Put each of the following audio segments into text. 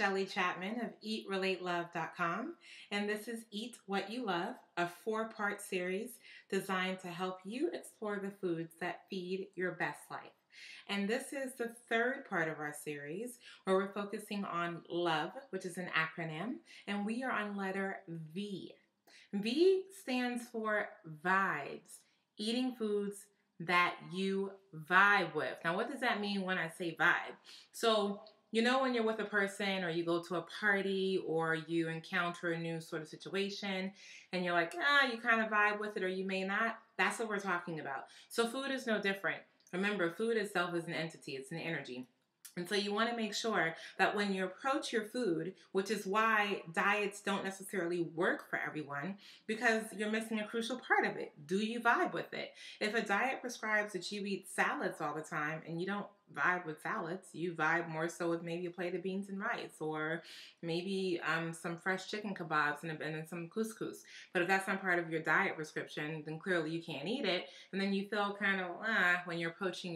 Shelly Chapman of EatRelateLove.com, and this is Eat What You Love, a 4-part series designed to help you explore the foods that feed your best life. And this is the 3rd part of our series where we're focusing on love, which is an acronym, and we are on letter V. V stands for vibes, eating foods that you vibe with. Now, what does that mean when I say vibe? So, you know when you're with a person or you go to a party or you encounter a new sort of situation and you're like, you kind of vibe with it or you may not. That's what we're talking about. So food is no different. Remember, food itself is an entity. It's an energy. And so you want to make sure that when you approach your food, which is why diets don't necessarily work for everyone, because you're missing a crucial part of it. Do you vibe with it? If a diet prescribes that you eat salads all the time and you don't vibe with salads, you vibe more so with maybe a plate of beans and rice or maybe some fresh chicken kebabs and then some couscous. But if that's not part of your diet prescription, then clearly you can't eat it. And then you feel kind of when you're approaching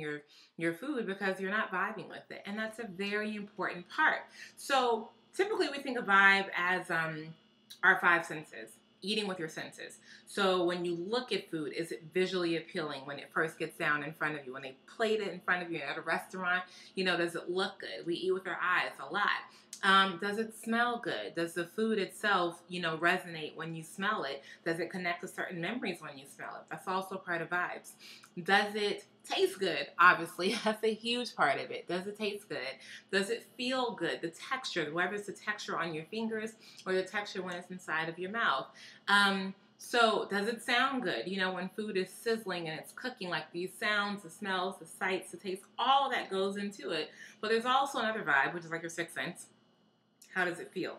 your food because you're not vibing with it. And that's a very important part. So typically we think of vibe as our 5 senses. Eating with your senses. So when you look at food, is it visually appealing when it first gets down in front of you? When they plate it in front of you at a restaurant, does it look good? We eat with our eyes a lot. Does it smell good? Does the food itself, resonate when you smell it? Does it connect to certain memories when you smell it? That's also part of vibes. Does it taste good? Obviously, that's a huge part of it. Does it taste good? Does it feel good? The texture, whether it's the texture on your fingers or the texture when it's inside of your mouth. So does it sound good? When food is sizzling and it's cooking, like these sounds, the smells, the sights, the taste, all of that goes into it. But there's also another vibe, which is like your 6th sense. How does it feel?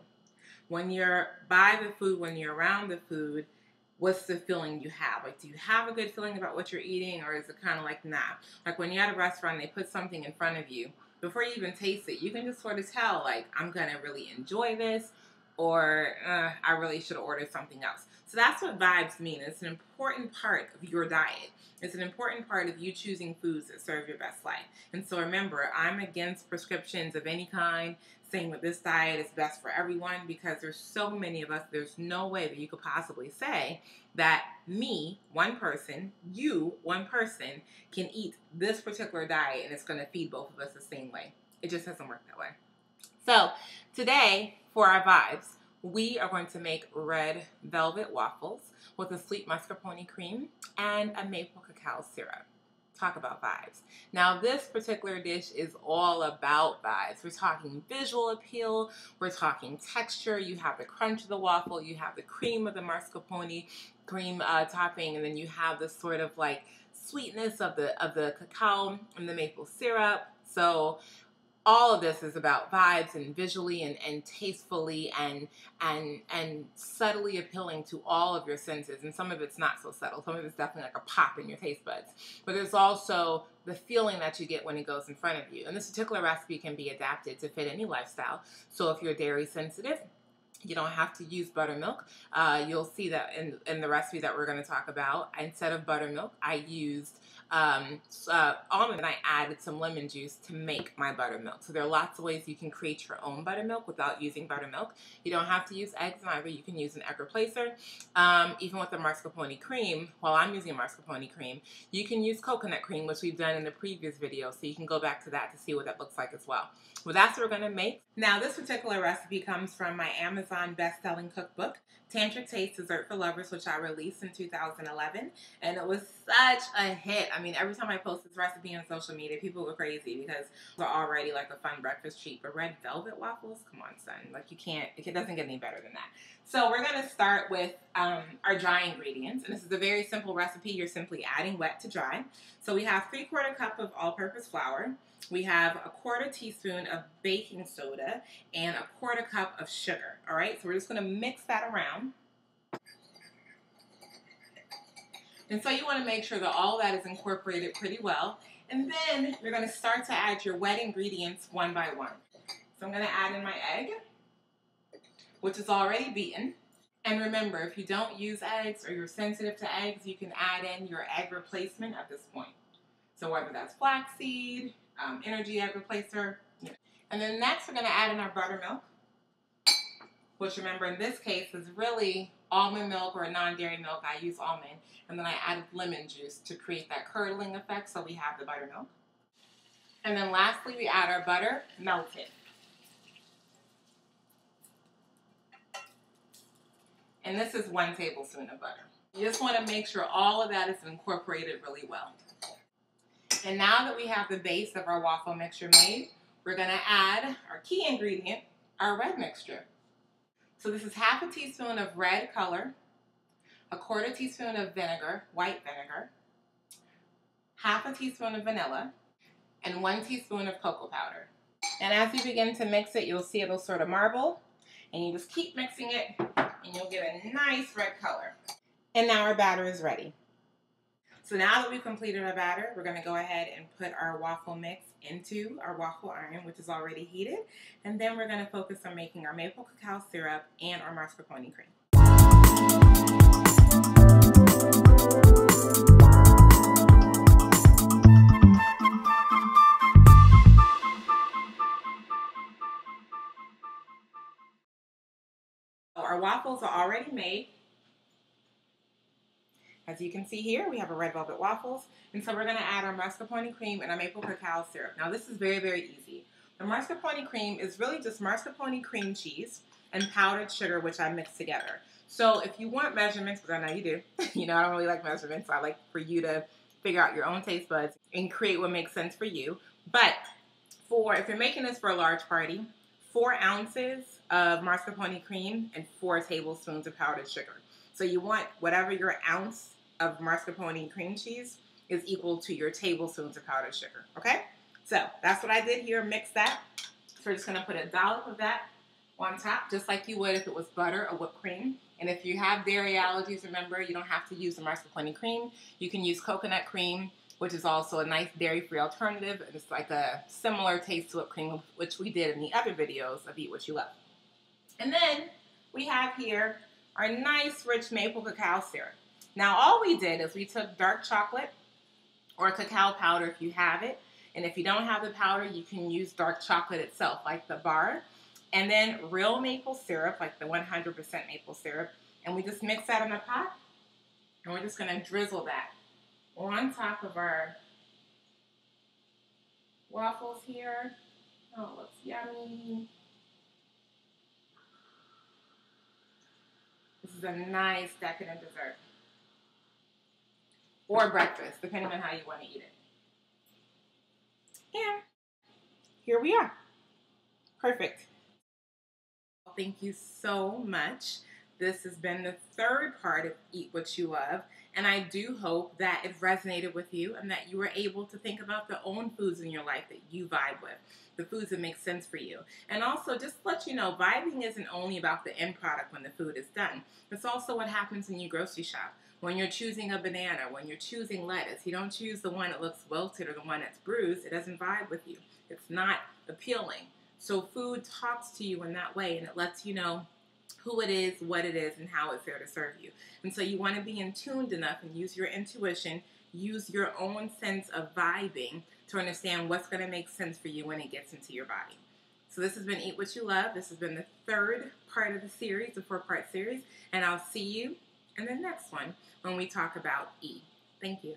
When you're by the food, when you're around the food, what's the feeling you have? Like, do you have a good feeling about what you're eating, or is it kind of like, nah? Like when you're at a restaurant and they put something in front of you, before you even taste it, you can just sort of tell, like, I'm going to really enjoy this, or I really should have ordered something else. So that's what vibes mean. It's an important part of your diet. It's an important part of you choosing foods that serve your best life. And so remember, I'm against prescriptions of any kind, saying that this diet is best for everyone, because there's so many of us, there's no way that you could possibly say that me, one person, you, one person, can eat this particular diet and it's going to feed both of us the same way. It just doesn't work that way. So today, for our vibes, we are going to make red velvet waffles with a sweet mascarpone cream and a maple cacao syrup. Talk about vibes. Now, this particular dish is all about vibes. We're talking visual appeal. We're talking texture. You have the crunch of the waffle. You have the cream of the mascarpone cream topping, and then you have the sort of like sweetness of the cacao and the maple syrup. So all of this is about vibes and visually and tastefully and subtly appealing to all of your senses. And some of it's not so subtle. Some of it's definitely like a pop in your taste buds. But there's also the feeling that you get when it goes in front of you. And this particular recipe can be adapted to fit any lifestyle. So if you're dairy sensitive, you don't have to use buttermilk. You'll see that in the recipe that we're going to talk about. Instead of buttermilk, I used almond, and I added some lemon juice to make my buttermilk. So there are lots of ways you can create your own buttermilk without using buttermilk. You don't have to use eggs either. You can use an egg replacer. Even with the mascarpone cream, while I'm using mascarpone cream, you can use coconut cream, which we've done in the previous video. So you can go back to that to see what that looks like as well. Well, that's what we're going to make. Now, this particular recipe comes from my Amazon best-selling cookbook, Tantric Taste Dessert for Lovers, which I released in 2011, and it was such a hit. I mean, every time I post this recipe on social media, people go crazy because it's already like a fun breakfast treat. But red velvet waffles, come on, son. Like, you can't, it doesn't get any better than that. So we're going to start with our dry ingredients, and this is a very simple recipe. You're simply adding wet to dry. So we have 3/4 cup of all-purpose flour. We have a 1/4 teaspoon of baking soda and a 1/4 cup of sugar. All right, so we're just going to mix that around. And so you want to make sure that all that is incorporated pretty well. And then you're going to start to add your wet ingredients one by one. So I'm going to add in my egg, which is already beaten. And remember, if you don't use eggs or you're sensitive to eggs, you can add in your egg replacement at this point. So whether that's flaxseed, energy egg replacer. And then next we're going to add in our buttermilk. which remember in this case is really almond milk or non-dairy milk. I use almond. And then I added lemon juice to create that curdling effect, so we have the buttermilk. And then lastly, we add our butter melted. And this is 1 tablespoon of butter. You just want to make sure all of that is incorporated really well. And now that we have the base of our waffle mixture made, we're going to add our key ingredient, our red mixture. So this is half a teaspoon of red color, a 1/4 teaspoon of vinegar, white vinegar, half a teaspoon of vanilla, and 1 teaspoon of cocoa powder. And as you begin to mix it, you'll see it'll sort of marble, and you just keep mixing it, and you'll get a nice red color. And now our batter is ready. So now that we've completed our batter, we're going to go ahead and put our waffle mix into our waffle iron, which is already heated, and then we're going to focus on making our maple cacao syrup and our mascarpone cream. Our waffles are already made. As you can see here, we have our red velvet waffles. And so we're going to add our mascarpone cream and our maple cacao syrup. Now this is very, very easy. The mascarpone cream is really just mascarpone cream cheese and powdered sugar, which I mix together. So if you want measurements, because I know you do, you know I don't really like measurements. I like for you to figure out your own taste buds and create what makes sense for you. But if you're making this for a large party, 4 ounces of mascarpone cream and 4 tablespoons of powdered sugar. So you want whatever your ounce of mascarpone cream cheese is equal to your tablespoons of powdered sugar, okay? So that's what I did here, mix that. So we're just gonna put a dollop of that on top, just like you would if it was butter or whipped cream. And if you have dairy allergies, remember, you don't have to use the mascarpone cream. You can use coconut cream, which is also a nice dairy-free alternative. It's like a similar taste to whipped cream, which we did in the other videos of Eat What You Love. And then we have here our nice rich maple cacao syrup. Now all we did is we took dark chocolate or cacao powder if you have it. And if you don't have the powder, you can use dark chocolate itself, like the bar. And then real maple syrup, like the 100% maple syrup. And we just mix that in a pot. And we're just gonna drizzle that on top of our waffles here. Oh, it looks yummy. This is a nice decadent dessert. Or breakfast, depending on how you want to eat it. And here we are. Perfect. Thank you so much. This has been the 3rd part of Eat What You Love. And I do hope that it resonated with you and that you were able to think about the own foods in your life that you vibe with, the foods that make sense for you. And also, just to let you know, vibing isn't only about the end product when the food is done. It's also what happens when you grocery shop. When you're choosing a banana, when you're choosing lettuce, you don't choose the one that looks wilted or the one that's bruised. It doesn't vibe with you. It's not appealing. So food talks to you in that way, and it lets you know who it is, what it is, and how it's there to serve you. And so you want to be in tuned enough and use your intuition, use your own sense of vibing to understand what's going to make sense for you when it gets into your body. So this has been Eat What You Love. This has been the 3rd part of the series, the 4-part series, and I'll see you in the next one when we talk about E. Thank you.